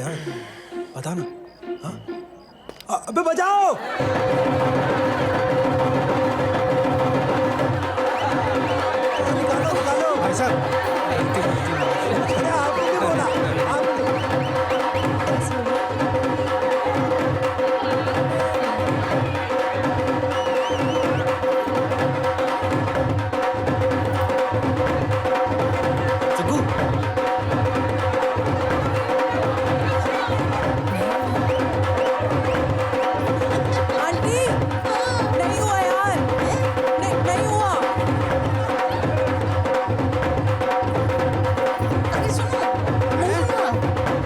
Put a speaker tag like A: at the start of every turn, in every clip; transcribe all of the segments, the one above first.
A: यार बता ना। हाँ अबे बजाओ। निकालो निकालो
B: भाई साहब
A: अरे आपने क्या बोला
B: सुगु
C: आंटी नहीं हुआ यार, नहीं हुआ।
D: अरे सुनो, नहीं हुआ।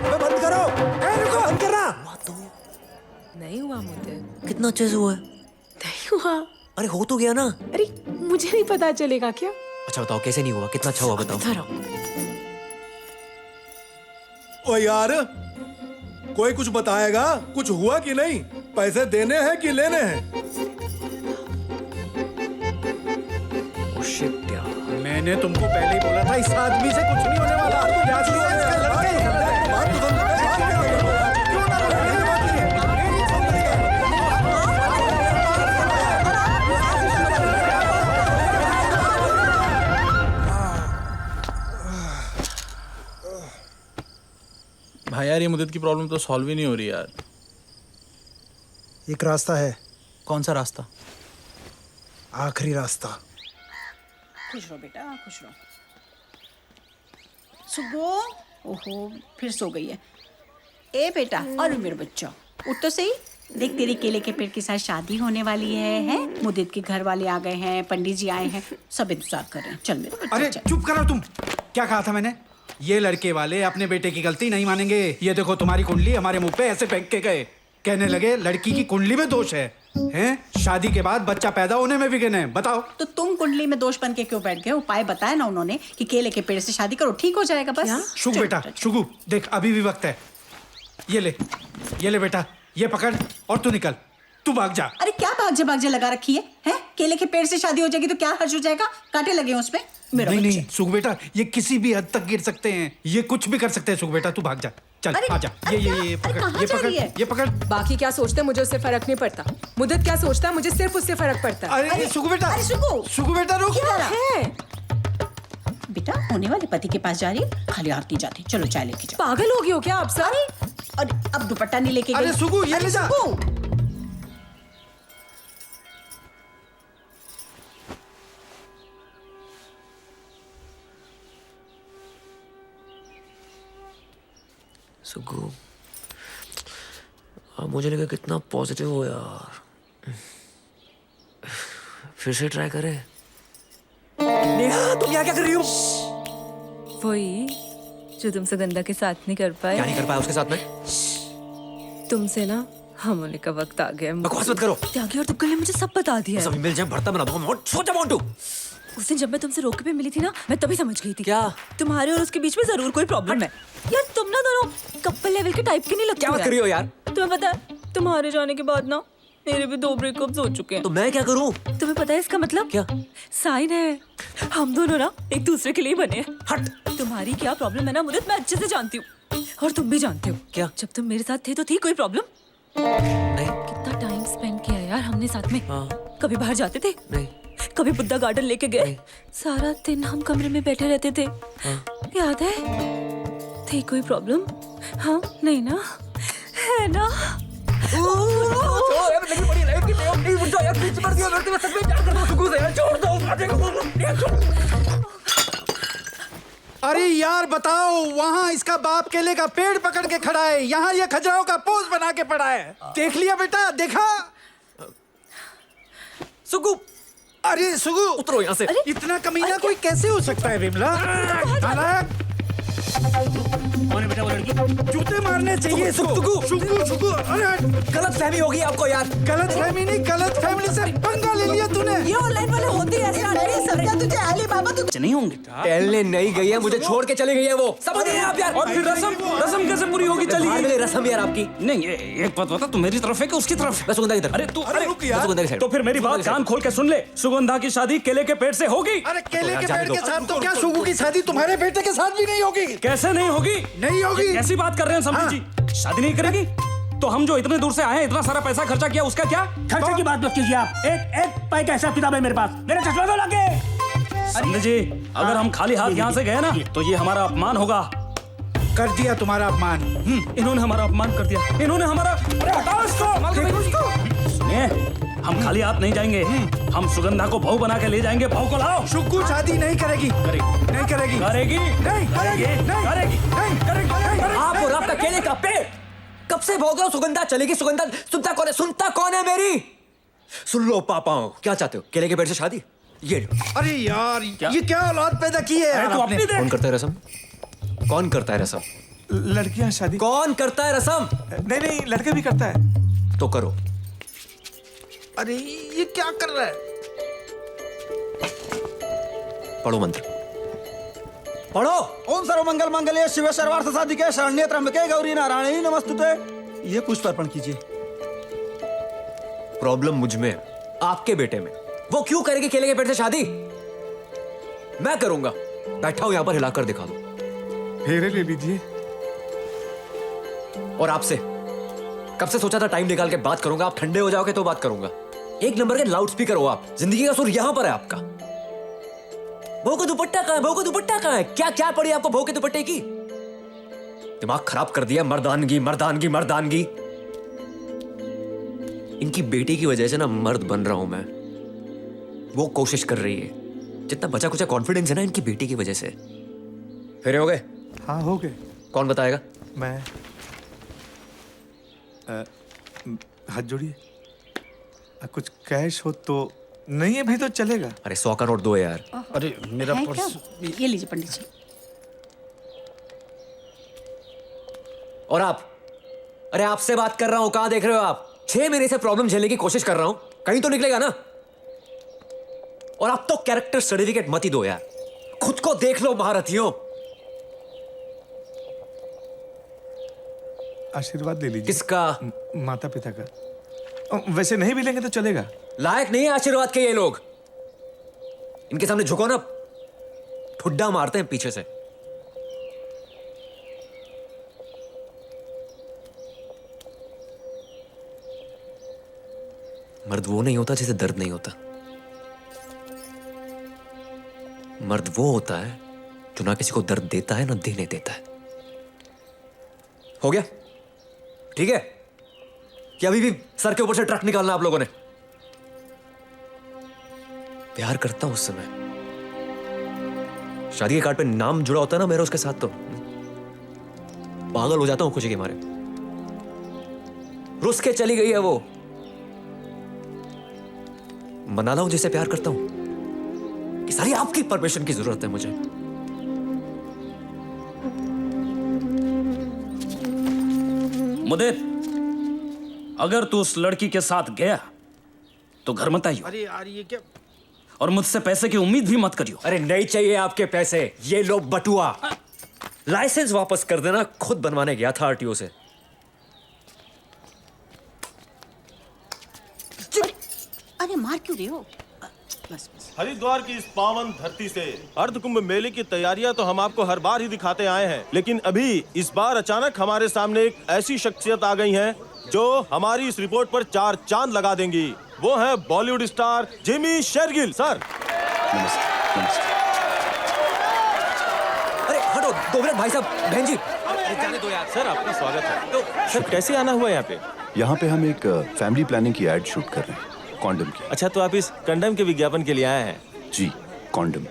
A: अबे बंद करो। रुको बंद करना।
C: नहीं हुआ मुझे,
B: कितना अच्छे से हुआ है।
C: नहीं हुआ।
B: अरे हो तो गया ना।
C: अरे मुझे नहीं पता चलेगा क्या?
B: अच्छा बताओ कैसे नहीं हुआ, कितना अच्छा हुआ बताओ।
C: धरो।
E: ओ यार कोई कुछ बताएगा, कुछ हुआ कि नहीं? पैसे देने हैं कि लेने हैं?
B: ओह शिट यार।
F: मैंने तुमको पहले ही बोला था इस आदमी से कुछ नहीं होने वाला। याद नहीं है इसका लड़का ही।
E: बात तो समझ में आ गया। क्यों ना बोले? मेरी बात नहीं है। मेरी समझ में
G: भाई यार ये मुद्दत की प्रॉब्लम तो सॉल्व ही नहीं हो रही यार।
A: एक रास्ता है,
G: कौन सा रास्ता?
A: आखिरी रास्ता।
D: खुश रहो बेटा, खुश रहो। सुगो, ओहो फिर सो गई है। ए बेटा, और मेरे बच्चा उठ तो सही। देख तेरी केले के पेड़ के साथ शादी होने वाली है, हैं? मुद्दत के घर वाले आ गए हैं, पंडित जी आए हैं, सब इंतजार कर रहे हैं। चल मेरे बच्चा
F: अरे
D: चल।
F: चुप करो तुम। क्या कहा था मैंने? ये लड़के वाले अपने बेटे की गलती नहीं मानेंगे। ये देखो तुम्हारी कुंडली हमारे मुंह पे ऐसे फेंक के गए। कहने लगे लड़की की कुंडली में दोष है। हैं? शादी के बाद बच्चा पैदा होने में भी गिने। बताओ
D: तो तुम कुंडली में दोष बन के क्यों बैठ गए? उपाय बताया ना उन्होंने कि केले के पेड़ से शादी करो, ठीक हो जाएगा बस।
F: शुग
D: चल,
F: बेटा,
D: चल, चल।
F: शुगु देख अभी भी वक्त है। ये ले बेटा, ये पकड़ और तू निकल, तू भाग जा।
D: अरे क्या भाग्य लगा रखी है? हैं? केले के पेड़ से शादी हो जाएगी तो क्या हर्ज हो जाएगा? कांटे लगे हैं उसमें। मेरा
F: नहीं
D: बच्चा।
F: नहीं सुग बेटा, ये किसी भी हद तक गिर सकते हैं। ये कुछ भी कर सकते हैं। सुग बेटा तू भाग जा, चल
D: अरे,
F: आजा।
D: अरे क्या?
F: ये
D: अरे
F: पकड़,
D: कहाँ
F: ये
D: जा
F: पकड़,
D: रही है?
F: ये पकड़।
C: बाकी क्या सोचते हैं मुझे उससे फर्क नहीं पड़ता। मुद्दत क्या सोचता है मुझे सिर्फ उससे फर्क पड़ता है।
F: अरे सुग बेटा,
D: अरे सुगु!
F: सुगु बेटा रुक।
D: किधर आ?
C: है
D: बेटा होने वाले पति के पास जा रही है, खाली आरती जाती। चलो चाय लेके जाओ।
C: पागल हो गई हो क्या आप सब?
D: अरे अब दुपट्टा नहीं लेके
F: अरे
D: गई।
F: सुगु, ये
D: अरे
F: ले जा।
D: सुगु!
B: सुगु अब मुझे लगा कितना पॉजिटिव हो यार। फिर से ट्राई करें। नेहा तुम यहाँ क्या कर रही हो?
H: वही जो तुमसे गंदा के साथ नहीं कर पाए।
B: क्या नहीं कर पाया उसके साथ में?
H: तुमसे ना हम होने का वक्त आ गया।
B: बकवास मत करो।
H: त्यागी और तुक्कल ने मुझे सब बता दिया
B: बस
H: है।
B: अभी मिल जाए भरता बना दूंगा। सोचा मोंटू।
H: उस दिन जब मैं तुमसे रोके पे मिली थी ना, मैं तभी समझ गई थी
B: क्या?
H: तुम्हारे और उसके बीच में जरूर कोई प्रॉब्लम है। यार तुम ना दोनों कपल लेवल के टाइप के नहीं लगते।
B: क्या बात कर रही हो यार?
H: तुम्हें पता है तुम्हारे जाने के बाद ना मेरे भी 2 ब्रेकअप्स हो चुके हैं।
B: तो मैं क्या करूं?
H: तुम्हें पता है इसका मतलब
B: क्या?
H: साइन है। हम दोनों ना एक दूसरे के लिए बने हैं।
B: हट।
H: तुम्हारी क्या प्रॉब्लम है ना मुद्दत मैं अच्छे से जानती हूँ, और तुम भी जानते हो।
B: क्या?
H: जब तुम मेरे साथ थे तो थी कोई प्रॉब्लम?
B: नहीं
H: कितना टाइम स्पेंड किया यार हमने साथ में।
B: हाँ।
H: कभी बाहर जाते थे,
B: नहीं
H: कभी बुद्धा गार्डन लेके गए,
B: नहीं।
H: सारा दिन हम कमरे में बैठे रहते थे।
B: हाँ।
H: याद है? थी कोई प्रॉब्लम? हाँ नहीं ना, है ना?
F: अरे यार बताओ, वहाँ इसका बाप केले का पेड़ पकड़ के खड़ा है, यहाँ ये खजराओं का पोज बना के पड़ा है। देख लिया बेटा, देखा?
B: सुगु
F: अरे सुगु
B: उतरो यहाँ से।
F: इतना कमीना कोई कैसे हो सकता है विमला? नालायक!
G: कौन है बेटा वो लड़की?
F: जूते मारने चाहिए इसको।
B: सुगु!
F: सुगु सुगु अरे
B: गलत फहमी होगी आपको यार।
F: गलत फहमी नहीं, गलत फैमिली से पंगा ले लिया तूने।
D: ये ऑनलाइन वाले होते हैं ऐसे आंटी। समझा तुझे? अली बाबा तू
G: नहीं होंगे।
B: टहलने नहीं गई है, मुझे छोड़ के चली गई है वो। समझ रहे हैं आप यार?
G: और फिर रस्म कैसे पूरी होगी? चली
B: बाहर मिले रस्म यार आपकी।
G: नहीं एक बात बता, तू मेरी तरफ है कि उसकी तरफ है?
B: बस सुगंधा की तरफ।
G: अरे तू अरे
E: रुक यार।
B: सुगंधा की साइड।
G: तो फिर मेरी बात कान खोल के सुन ले। सुगंधा की शादी केले के पेड़ से होगी।
F: अरे केले
B: यार
F: के
B: जाने
F: पेड़ के
B: दो।
F: साथ तो क्या सुगु की शादी तुम्हारे बेटे के साथ भी नहीं होगी?
G: कैसे नहीं होगी?
F: नहीं होगी।
G: कैसी बात कर रहे हैं समझी
F: हाँ।
G: जी? शादी नहीं करेगी तो हम जो इतने दूर से आए हैं, इतना सारा पैसा खर्चा किया, उसका क्या?
B: खर्चे की बात मत कीजिए आप। एक पाई का हिसाब किताब है मेरे पास। मेरा चश्मा तो लगे।
G: समझे जी, अगर हम खाली हाथ यहाँ से गए ना तो ये हमारा अपमान होगा।
F: कर दिया तुम्हारा अपमान।
G: इन्होंने हमारा अपमान कर दिया, इन्होंने हमारा। अरे हटाओ इसको। सुनिए, हम खाली हाथ नहीं जाएंगे। हम सुगंधा को बहू बना के ले जाएंगे। बहू को लाओ।
F: शुक्कू शादी नहीं करेगी। नहीं करेगी।
G: करेगी
F: नहीं करेगी। नहीं
G: करेगी
F: नहीं करेगी।
B: आप और आपका केले का पेड़ कब से भोग रहे हो? सुगंधा चलेगी। सुगंधा सुनता कौन है मेरी? सुन लो पापा, क्या चाहते हो? केले के पेड़ से शादी? ये
F: अरे यार, ये क्या औलाद पैदा की है यार
G: तू
F: आपने?
G: अपनी देख।
A: कौन करता है रसम? कौन करता है रसम?
I: लड़कियां शादी।
B: कौन करता है रसम?
I: नहीं, लड़के भी करता है।
A: तो करो।
F: अरे ये क्या कर रहा है?
A: पढ़ो मंत्र।
B: पढ़ो।
J: ओम सर्वमंगल मंगले शिव सर्वार्थ साधिके शरण्ये त्र्यंबके गौरी नारायणी नमस्तुते। ये पुष्प अर्पण कीजिए।
A: प्रॉब्लम मुझ में,
B: आपके बेटे में। वो क्यों करेगी केले के पेड़ से शादी? मैं करूंगा।
A: बैठा हूं यहां पर, हिलाकर दिखा दो।
I: फेरे ले लीजिए।
B: और आपसे कब से सोचा था टाइम निकाल के बात करूंगा। आप ठंडे हो जाओगे तो बात करूंगा। एक नंबर के लाउड स्पीकर हो आप। जिंदगी का सुर यहां पर है आपका। बहू का दुपट्टा कहां है? बहू का दुपट्टा कहां है? क्या क्या पड़ी आपको बहू के दुपट्टे की? दिमाग खराब कर दिया। मर्दानगी मर्दानगी मर्दानगी।
A: इनकी बेटी की वजह से ना मर्द बन रहा हूं मैं। वो कोशिश कर रही है। जितना बचा कुछ कॉन्फिडेंस है ना इनकी बेटी की वजह से।
B: फेरे हो गए?
I: हाँ हो गए।
B: कौन बताएगा?
I: मैं हाथ जोड़िए। कुछ कैश हो तो नहीं है भी तो चलेगा।
A: अरे 100 का नोट दो यार।
F: अरे मेरा
D: है
F: पर्स।
D: क्या? ये लीजिए पंडित जी।
B: और आप? अरे आपसे बात कर रहा हूं, कहां देख रहे हो आप? 6 महीने से प्रॉब्लम झेलने की कोशिश कर रहा हूं, कहीं तो निकलेगा ना। और आप तो कैरेक्टर सर्टिफिकेट मत ही दो यार। खुद को देख लो महारथियों।
I: आशीर्वाद ले लीजिए।
B: किसका?
I: माता पिता का। वैसे नहीं भी लेंगे तो चलेगा।
B: लायक नहीं है आशीर्वाद के ये लोग। इनके सामने झुको ना, ठुड्डा मारते हैं पीछे से।
A: मर्द वो नहीं होता जिसे दर्द नहीं होता। मर्द वो होता है जो ना किसी को दर्द देता है ना देने देता है।
B: हो गया? ठीक है कि अभी भी सर के ऊपर से ट्रक निकालना आप लोगों ने?
A: प्यार करता हूं उस समय। शादी के कार्ड पे नाम जुड़ा होता है ना मेरा उसके साथ, तो पागल हो जाता हूं खुशी के मारे।
B: रुस के चली गई है वो।
A: मनाना हूं जिसे प्यार करता हूं कि सारी आपकी परमिशन की जरूरत है मुझे।
G: मुदित, अगर तू उस लड़की के साथ गया तो घर मत आइयो।
F: अरे यार ये क्या?
G: और मुझसे पैसे की उम्मीद भी मत करियो।
B: अरे नहीं चाहिए आपके पैसे। ये लो बटुआ।
A: लाइसेंस वापस कर देना, खुद बनवाने गया था आरटीओ से।
D: अरे मार क्यों रहे हो? बस बस।
K: हरिद्वार की इस पावन धरती से अर्ध कुंभ मेले की तैयारियां तो हम आपको हर बार ही दिखाते आए हैं, लेकिन अभी इस बार अचानक हमारे सामने एक ऐसी शख्सियत आ गई हैं जो हमारी इस रिपोर्ट पर 4 चांद लगा देंगी। वो है बॉलीवुड स्टार जिमी शेरगिल। सर
B: अरे हटो 2 मिनट भाई साहब। बहन जी
K: जाने दो यार। सर आपका स्वागत है। तो सर कैसे आना हुआ यहाँ पे?
L: यहाँ पे हम एक फैमिली प्लानिंग की एड शूट कर रहे हैं, कॉन्डम की।
K: अच्छा, तो आप इस कंडम के विज्ञापन के लिए आए हैं?
L: जी, कॉन्डम।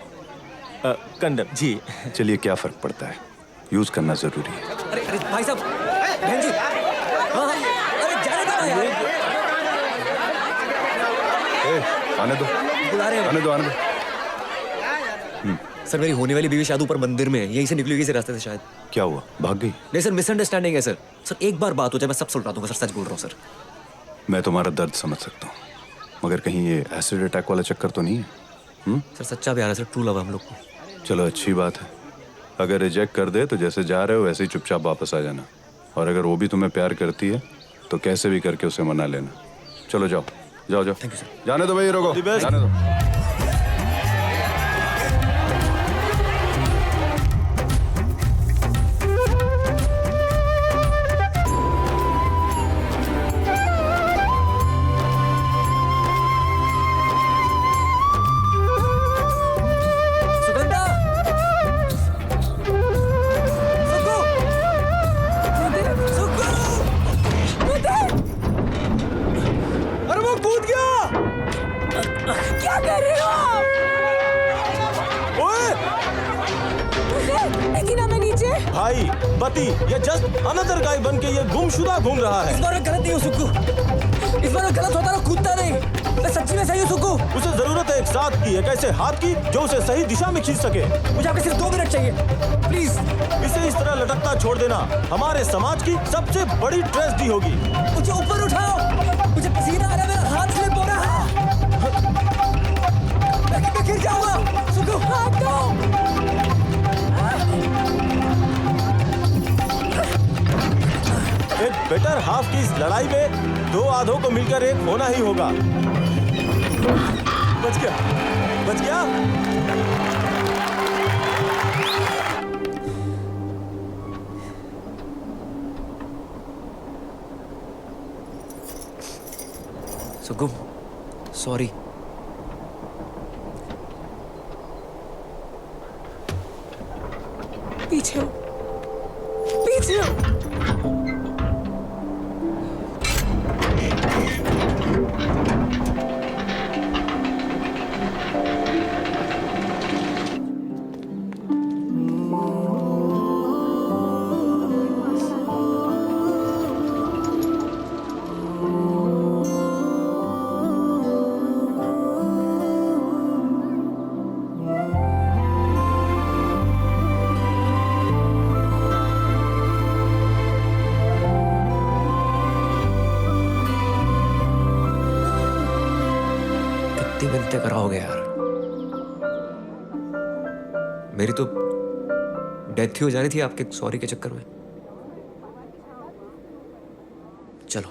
K: कंडम जी।
L: चलिए, क्या फर्क पड़ता है, यूज करना जरूरी है।
B: अरे भाई साहब, बहन जी। हाँ, अरे जाने दो यार।
L: आने दो,
B: बुला रहे हैं।
L: आने दो, आने दो।
A: सर मेरी होने वाली बीवी शादी ऊपर मंदिर में है, यहीं से निकली हुई इसी रास्ते से शायद।
L: क्या हुआ, भाग गई?
A: नहीं सर, मिसअंडरस्टैंडिंग है सर। सर एक बार बात हो जाए मैं सब सुलझा दूंगा सर, सच बोल रहा हूँ सर।
L: मैं तुम्हारा दर्द समझ सकता हूँ, मगर कहीं ये एसिड अटैक वाला चक्कर तो नहीं है?
A: सर सच्चा प्यार है सर, ट्रू लव है हम लोग को।
L: चलो अच्छी बात है। अगर रिजेक्ट कर दे तो जैसे जा रहे हो वैसे ही चुपचाप वापस आ जाना, और अगर वो भी तुम्हें प्यार करती है तो कैसे भी करके उसे मना लेना। चलो जाओ जाओ जाओ।
A: Thank you sir.
L: जाने दो भाई, रोको, जाने दो।
K: व्यक्ति ये जस्ट अनदर गाय बन के ये गुमशुदा घूम रहा है।
B: इस बार मैं गलत नहीं हूँ सुक्कू, इस बार मैं गलत होता ना कूदता नहीं, मैं सच्ची में सही हूँ सुक्कू।
K: उसे जरूरत है एक साथ की, एक ऐसे हाथ की जो उसे सही दिशा में खींच सके।
B: मुझे आपके सिर्फ 2 मिनट चाहिए प्लीज।
K: इसे इस तरह लटकता छोड़ देना हमारे समाज की सबसे बड़ी ट्रेजेडी होगी।
B: मुझे ऊपर उठाओ, मुझे पसीना आ रहा है, मेरा हाथ स्लिप हो रहा है, मैं गिर जाऊंगा। सुक्कू हाथ दो।
K: एक बेटर हाफ की इस लड़ाई में 2 आधों को मिलकर एक होना ही होगा। बच गया, बच गया।
A: सुक्कू सॉरी।
C: पीछे हो, पीछे हो।
A: मिलते कराओगे यार, मेरी तो डेथ ही हो जानी थी आपके सॉरी के चक्कर में। चलो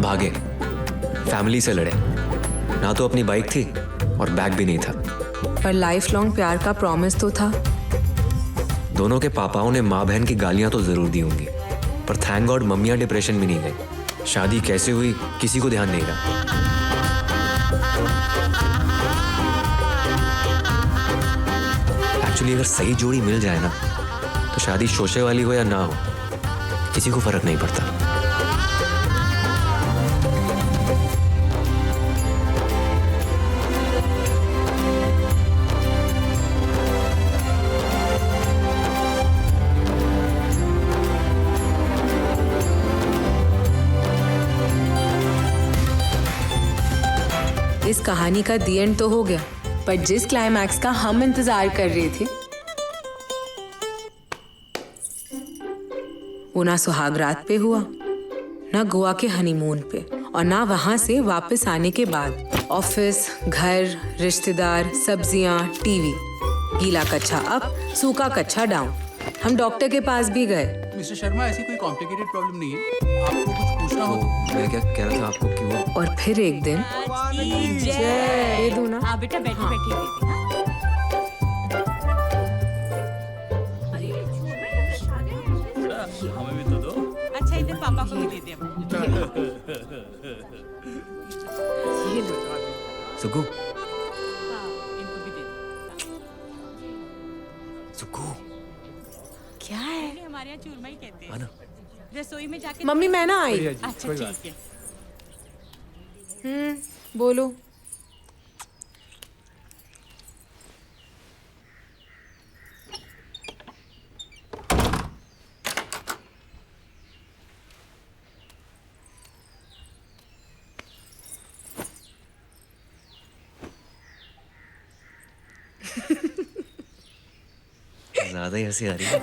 A: भागे, फैमिली से लड़े, ना तो अपनी बाइक थी और बैग भी नहीं था।
C: पर लाइफ लॉन्ग प्यार का प्रॉमिस तो था।
A: दोनों के पापाओं ने माँ बहन की गालियां तो जरूर दी होंगी, पर थैंक गॉड मम्मियां डिप्रेशन में नहीं गई। शादी कैसे हुई किसी को ध्यान नहीं रहा। एक्चुअली अगर सही जोड़ी मिल जाए ना, तो शादी शोशे वाली हो या ना हो, किसी को फर्क नहीं पड़ता।
C: इस कहानी का दी एंड तो हो गया, पर जिस क्लाइमैक्स का हम इंतजार कर रहे थे वो ना सुहाग रात पे हुआ, ना गोवा के हनीमून पे, और ना वहां से वापस आने के बाद। ऑफिस, घर, रिश्तेदार, सब्जियां, टीवी, गीला कच्चा अप, सूखा कच्चा डाउन। हम डॉक्टर के पास भी गए।
F: मिस्टर शर्मा, ऐसी कोई कॉम्प्लिकेटेड प्रॉब्लम नहीं है, आपको कुछ पूछना हो तो।
A: मैं क्या कह रहा था आपको कि वो
C: और फिर एक दिन
D: जय
C: दे दो ना।
D: हाँ बेटा बैठी बैठी दे
G: हमें भी तो दो।
D: अच्छा इधर पापा को भी दे दे।
A: सुक्कू,
D: इनको भी दे दे।
A: सुक्कू
D: क्या है? हमारे यहाँ चूरमा ही कहते हैं।
A: आना।
D: रसोई में जाके
C: मम्मी मैं ना आई।
D: अच्छा ठीक है।
C: बोलो।
A: ज्यादा ही हंसी आ रही है।